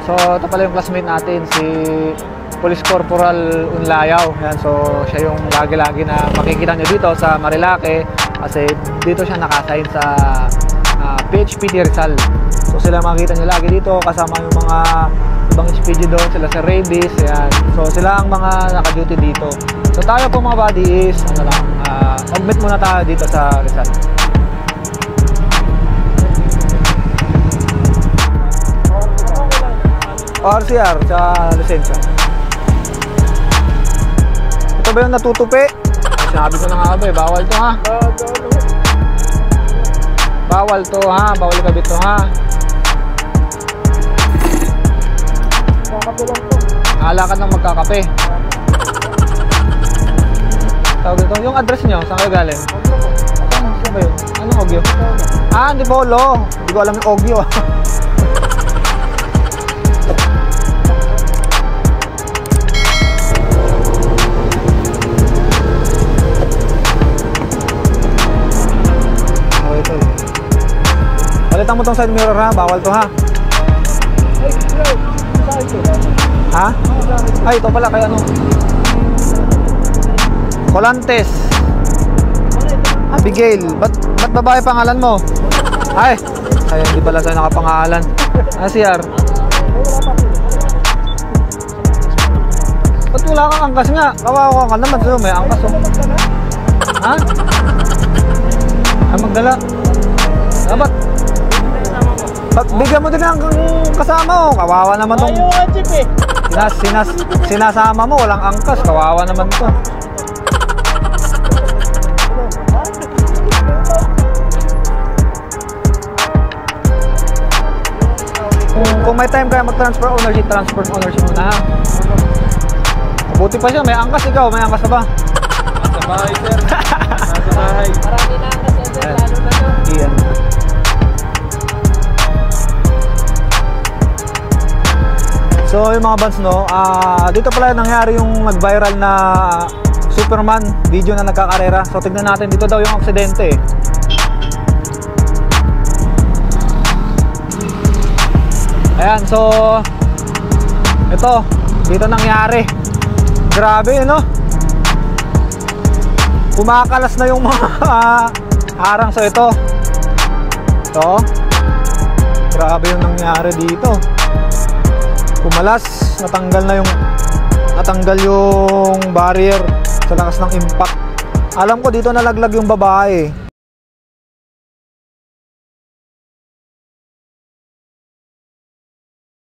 So ito pala yung classmate natin, si Police Corporal Unlayaw. Ayan, so siya yung lagi-lagi na makikita nyo dito sa Marilake kasi dito siya nakasign sa PHPD Rizal. So sila makikita nyo lagi dito kasama yung mga ibang SPG doon, sila sa Rabies. Ayan. So sila ang mga naka-duty dito. So tayo po mga buddy is augment muna tayo dito sa Rizal. RCR sa lisensya. Ito ba yung natutupi? Sinabi ko na nga ba, bawal to ha. Bawal to ha, bawal kabit to ha. Alakad ng magkakape. Tawag ito. Yung address nyo, saan kayo galing? Saan ba yun? Anong Ogyo? Hindi Bolo. Hindi ko alam yung Ogyo. Okay ito. Palitan mo tong side mirror ha, bawal to ha. Ha? Ay, ito pala kaya ano? Colantes. Abigail. Ba't babae pangalan mo? Ay, hindi pala sa'yo nakapangalan. CR. Ba't wala kang angkas nga? Kawawa ka naman sa'yo, may angkas oh. Ha? Ay, magdala. Ba't bigyan mo din ang kasama oh. Kawawa naman tong sinasama mo, walang angkas. Kawawa naman to. Kung may time kaya mag-transfer ownership, transfer ownership muna ha. Mabuti pa siya, may angkas. Ikaw, may angkas ka ba? Nasa bahay sir. Nasa bahay. Marami na angkas sir, lalo na to. Iyan. So yung mga bands no, dito pala nangyari yung nag-viral na Superman video na nagkakarera. So tignan natin, dito daw yung aksidente eh. Ayan, so ito, dito nangyari. Grabe no. Kumakalas na yung mga harang. So ito. Ito. Grabe yung nangyari dito. Kumalas, natanggal yung barrier sa lakas ng impact. Alam ko dito nalaglag yung babae.